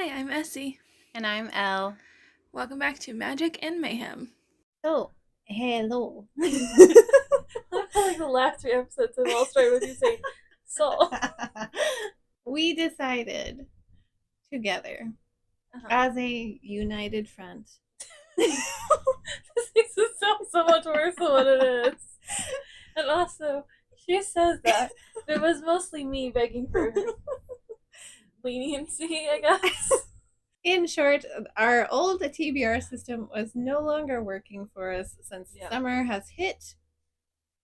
Hi, I'm Essie. And I'm Elle. Welcome back to Magic and Mayhem. So, hello. I feel like the last three episodes have all started with you saying "so." We decided together as a united front. This makes it sound so much worse than what it is. And also, she says that but it was mostly me begging for leniency, I guess. In short, our old TBR system was no longer working for us since Yeah. summer has hit,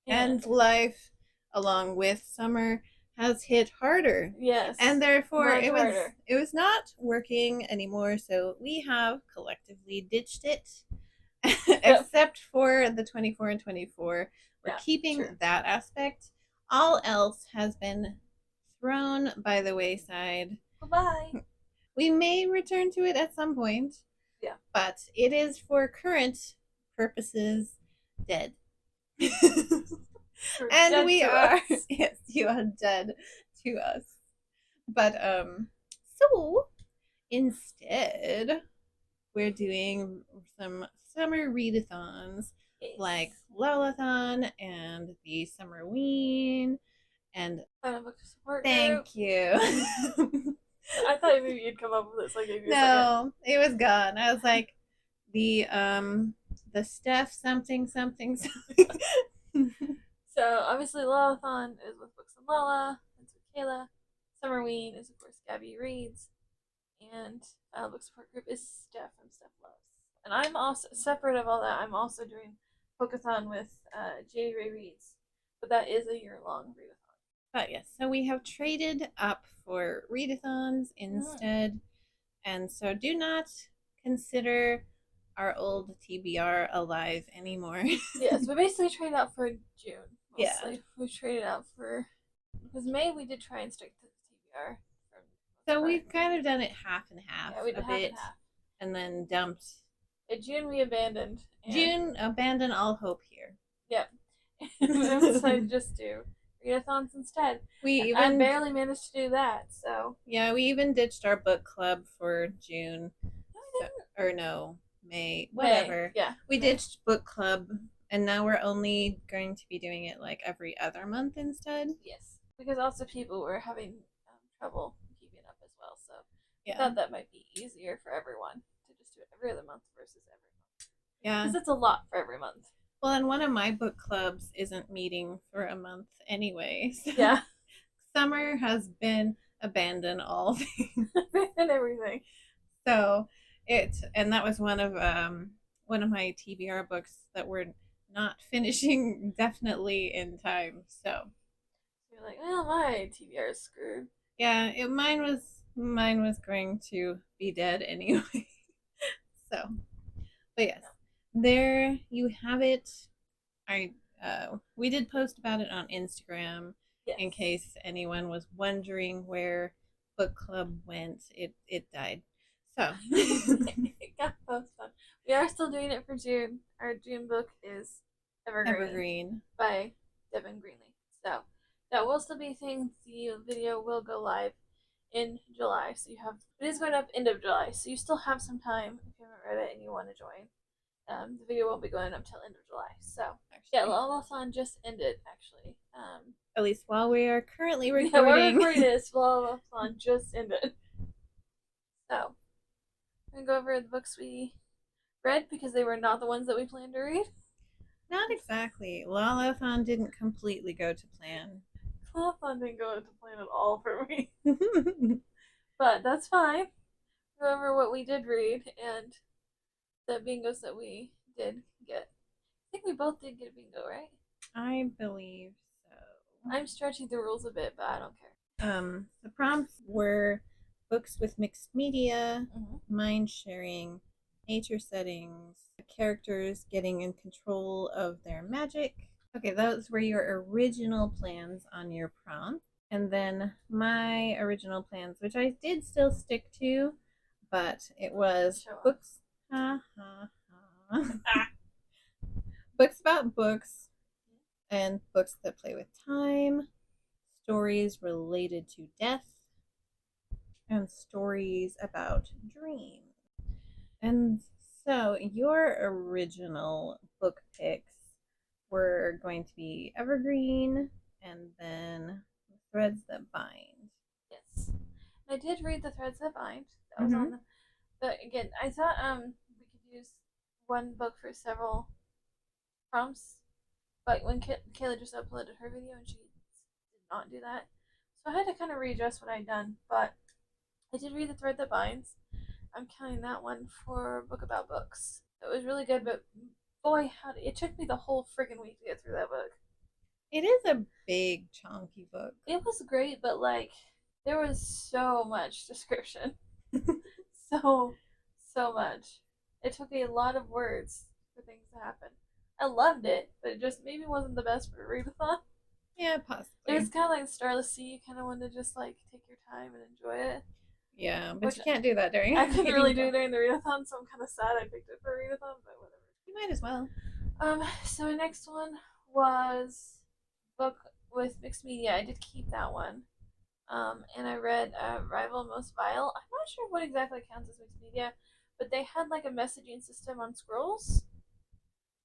and life, along with summer, has hit harder. Yes. And therefore Much harder. it was not working anymore, so we have collectively ditched it. Except for the 24 and 24. We're keeping that aspect. All else has been thrown by the wayside. Bye-bye. We may return to it at some point. Yeah. But it is for current purposes dead. And we are yes, you are dead to us. But so instead we're doing some summer readathons like LALATHON and the Summerween and book support thank group. you. I thought maybe you'd come up with it, so I gave you a No, it was gone. I was like the Steph something. So obviously LALATHON is with Books and Lala. It's with Kayla. Summerween is of course Gabby reads, and book support group is Steph from Steph Loves. And I'm also separate of all that. I'm also doing Book-a-thon with J. Ray Reads, but that is a year-long readathon. But yes, so we have traded up for readathons instead, and so do not consider our old TBR alive anymore. Yes, we basically traded out for June mostly. Yeah. We traded out for because May we did try and stick to the TBR. So we've kind of done it half and half. Yeah, we did a half bit, and half. and then dumped. In June we abandoned. June abandoned all hope here. Yep. We decided to just do readathons instead. I barely managed to do that, so yeah, we even ditched our book club for June. May, whatever. Yeah, we ditched book club, and now we're only going to be doing it like every other month instead. Yes, because also people were having trouble keeping up as well, so I thought that might be easier for everyone to just do it every other month versus every month. Yeah, because it's a lot for every month. Well, and one of my book clubs isn't meeting for a month anyway. So yeah. Summer has been abandoned all things. and everything. So and that was one of my TBR books that we're not finishing definitely in time. So you're like, well, my TBR is screwed. Yeah, mine was going to be dead anyway. So, but yes, there you have it. We did post about it on Instagram in case anyone was wondering where book club went. It died. So it got postponed. We are still doing it for June. Our June book is Evergreen by Devin Greenlee. So that will still be a thing. The video will go live in July. So it is going up end of July. So you still have some time if you haven't read it and you want to join. The video won't be going up till end of July. So yeah, LALATHON just ended actually. At least while we are currently recording. Yeah, we're recording this. LALATHON just ended. So I'm gonna go over the books we read because they were not the ones that we planned to read. Not exactly. LALATHON didn't completely go to plan. LALATHON didn't go to plan at all for me. But that's fine. Go over what we did read and the bingos that we did get. I think we both did get a bingo, right? I believe so. I'm stretching the rules a bit, but I don't care. The prompts were books with mixed media, mind sharing, nature settings, characters getting in control of their magic. Okay, those were your original plans on your prompt. And then my original plans, which I did still stick to, but it was books. Books about books and books that play with time, stories related to death, and stories about dreams. And so your original book picks were going to be Evergreen and then Threads That Bind. Yes. I did read The Threads That Bind. That was on the. But again, I thought we could use one book for several prompts. But when Kayla just uploaded her video and she did not do that, so I had to kind of readjust what I'd done. But I did read The Thread That Binds. I'm counting that one for Book About Books. It was really good, but boy, it took me the whole freaking week to get through that book. It is a big, chunky book. It was great, but like, there was so much description. so much. It took me a lot of words for things to happen. I loved it, but it just maybe wasn't the best for a readathon. Yeah, possibly. It was kind of like Starless Sea. You kind of wanted to just like take your time and enjoy it. Yeah, but you can't do that during. I couldn't really do it during the readathon, so I'm kind of sad I picked it for a readathon, but whatever. You might as well. So my next one was book with mixed media. I did keep that one. And I read Rival Most Vile. I'm not sure what exactly counts as mixed media, but they had like a messaging system on scrolls,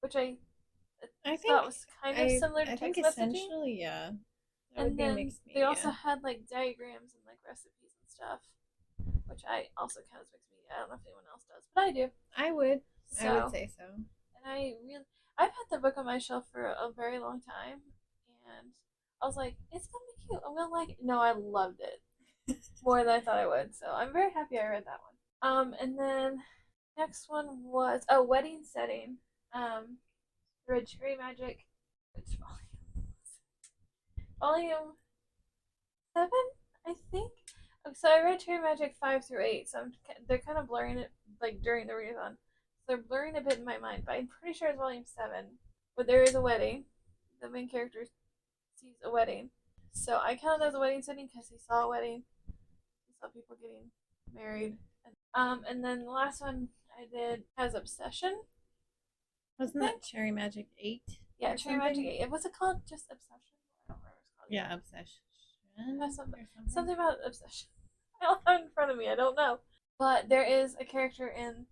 which I thought was kind of similar to text messaging. Essentially, yeah. That and then they also had like diagrams and like recipes and stuff, which I also count as mixed media. I don't know if anyone else does, but I do. I would say so. And I've had the book on my shelf for a very long time, and I was like, it's gonna be cute. I'm gonna like it. No, I loved it more than I thought I would. So I'm very happy I read that one. And then next one was a wedding setting. Read Cherry Magic. Which volume 7, I think. So I read Cherry Magic 5 through 8. So they're kind of blurring it like during the readathon. So they're blurring a bit in my mind, but I'm pretty sure it's volume 7. But there is a wedding. The main character sees a wedding. So I counted as a wedding setting because he saw a wedding. He saw people getting married. And then the last one I did has Obsession. Wasn't that Cherry Magic 8? Yeah, Cherry Magic 8. What's it called? Just Obsession? I don't remember what it's called. Yeah, Obsession. Something about Obsession. I don't have it in front of me. I don't know. But there is a character in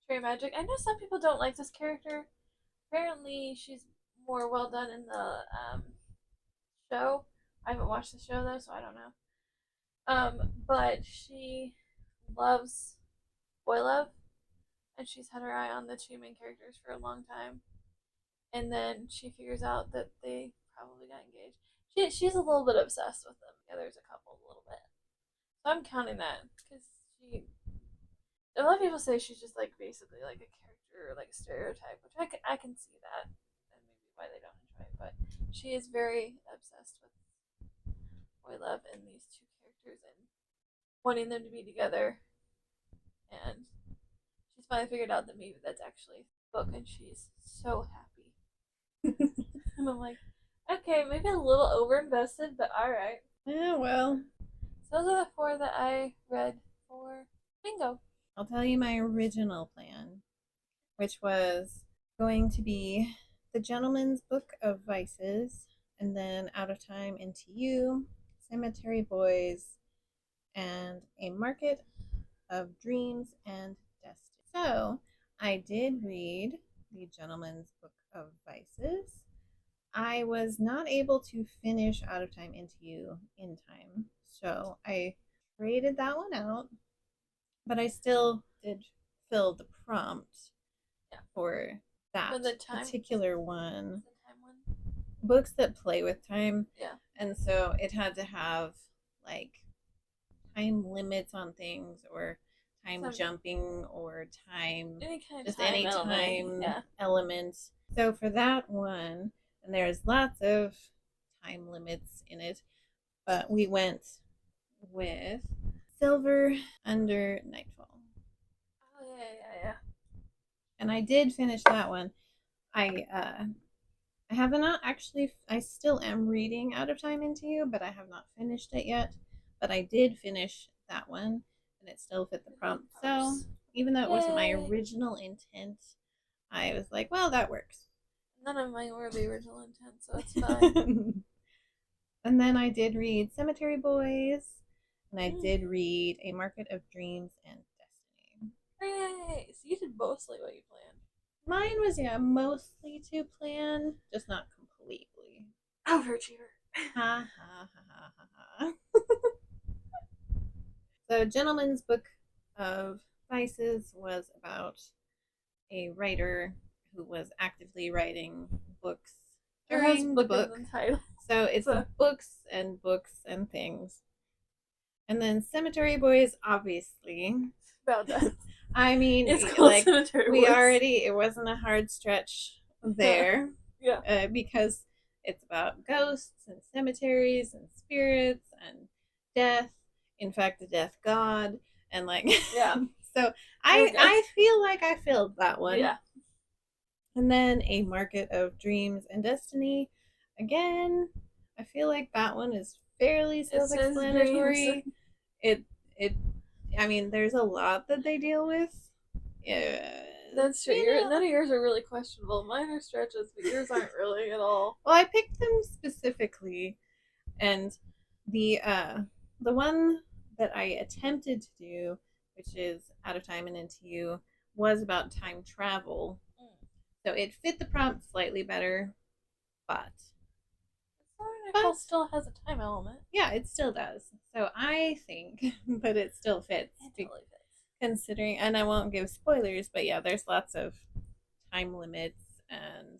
Cherry Magic. I know some people don't like this character. Apparently, she's more well done in the show. I haven't watched the show though, so I don't know. But she loves boy love, and she's had her eye on the two main characters for a long time. And then she figures out that they probably got engaged. She's a little bit obsessed with them. Yeah, there's a couple a little bit. So I'm counting that because a lot of people say she's just like basically like a character or like a stereotype, which I can see that and maybe why they don't enjoy it. But she is very obsessed with boy love and these two characters and wanting them to be together. And she's finally figured out that maybe that's actually a book, and she's so happy. And I'm like, okay, maybe a little over invested, but alright. Yeah, well. So those are the 4 that I read for bingo. I'll tell you my original plan, which was going to be The Gentleman's Book of Vices, and then Out of Time Into You, Cemetery Boys, and A Market of Dreams and Destiny. So I did read The Gentleman's Book of Vices. I was not able to finish Out of Time Into You in time, so I traded that one out, but I still did fill the prompt for that particular one. Books that play with time. Yeah. And so it had to have like time limits on things, or time jumping, or time, any time element. So for that one, and there's lots of time limits in it, but we went with Silver Under Nightfall. Oh yeah. And I did finish that one. I have not actually. I still am reading Out of Time Into You, but I have not finished it yet. But I did finish that one, and it still fit the prompt. So even though it wasn't my original intent, I was like, well, that works. None of mine were the original intent, so it's fine. And then I did read Cemetery Boys, And I did read A Market of Dreams and Destiny. Hooray! So you did mostly what you planned. Mine was, mostly to plan, just not completely. Overachiever. Ha ha ha ha ha ha. So, Gentleman's Book of Vices was about a writer who was actively writing books during the book. In the title. So it's books and things. And then Cemetery Boys, obviously. About that. I mean, it's called Cemetery Boys. It wasn't a hard stretch there. Yeah. Because it's about ghosts and cemeteries and spirits and death. In fact, the death god. And yeah. So I feel like I filled that one. Yeah. And then A Market of Dreams and Destiny. Again, I feel like that one is fairly self-explanatory. I mean, there's a lot that they deal with. Yeah. That's true. None of yours are really questionable. Mine are stretches, but yours aren't really at all. Well, I picked them specifically, and the one that I attempted to do, which is Out of Time and Into You, was about time travel. So it fit the prompt slightly better, but it still has a time element. Yeah, it still does. So I think that it still fits. It totally fits. Considering, and I won't give spoilers, but yeah, there's lots of time limits and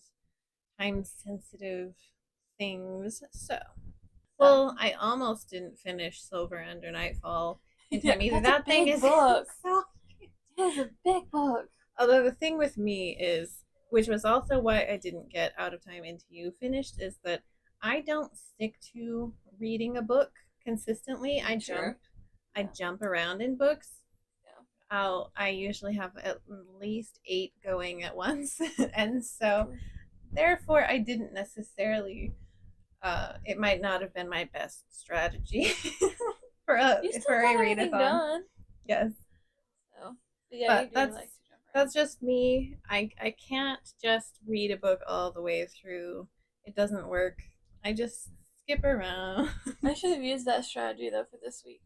time sensitive things. So, well, I almost didn't finish Silver Under Nightfall in time either. That thing is book. It's a big book. Although the thing with me is, which was also why I didn't get Out of Time Into You finished, is that I don't stick to reading a book consistently. I jump around in books. I usually have at least 8 going at once, and so therefore I didn't necessarily. It might not have been my best strategy for a readathon. Done. Yes. So, yeah, but that's just me. I can't just read a book all the way through. It doesn't work. I just skip around. I should have used that strategy though for this week,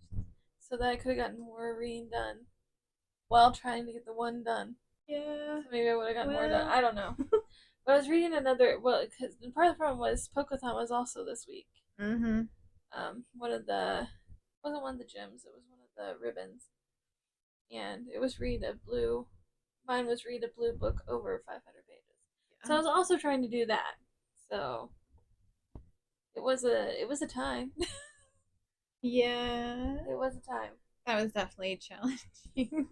so that I could have gotten more reading done while trying to get the one done. Yeah. So maybe I would have gotten more done. I don't know. But I was reading another. Well, because part of the problem was Pokeathon was also this week. Mm-hmm. Wasn't one of the gems. It was one of the ribbons, and it was read a blue. Mine was read a blue book over 500 pages. Yeah. So I was also trying to do that. So it was a time. Yeah. It was a time. That was definitely challenging.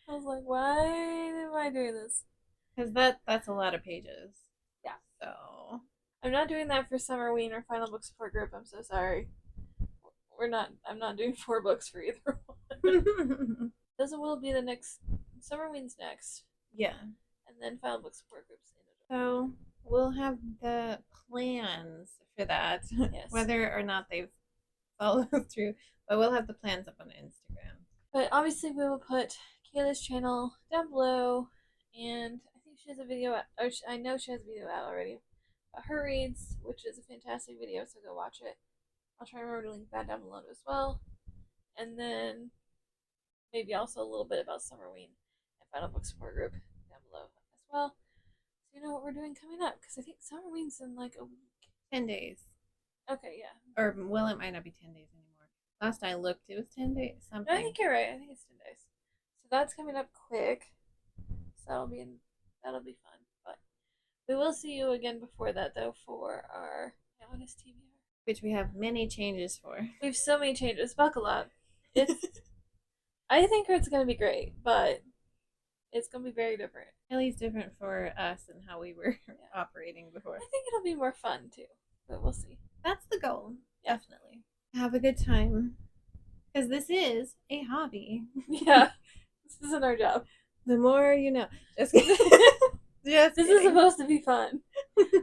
I was like, why am I doing this? Because that's a lot of pages. Yeah. So I'm not doing that for Summerween or Final Book Support Group. I'm so sorry. I'm not doing 4 books for either one. Those will be the next. Summerween's next. Yeah. And then Final Book Support Groups. So we'll have the plans for that. Yes. Whether or not they've followed through. But we'll have the plans up on Instagram. But obviously we will put Kayla's channel down below. And I think she has a video out, or I know she has a video out already about her reads, which is a fantastic video, so go watch it. I'll try to remember to link that down below as well. And then maybe also a little bit about Summerween and Final Book Support Group down below as well. So you know what we're doing coming up, because I think Summerween's in like a week. 10 days. Okay, yeah. Or, well, it might not be 10 days anymore. Last I looked, it was 10 days, something. No, I think you're right. I think it's 10 days. So that's coming up quick. So that'll be fun. But we will see you again before that, though, for our August TBR. Which we have many changes for. We have so many changes. Buckle up. I think it's going to be great, but it's going to be very different. At least different for us and how we were operating before. I think it'll be more fun, too. But we'll see. That's the goal. Yeah. Definitely. Have a good time. Because this is a hobby. Yeah. This isn't our job. The more you know. Just kidding. This is supposed to be fun.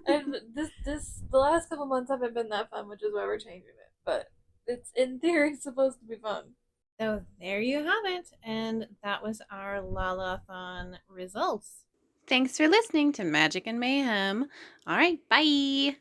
And the last couple months haven't been that fun, which is why we're changing it. But it's in theory supposed to be fun. So there you have it. And that was our LALATHON results. Thanks for listening to Magic and Mayhem. All right, bye.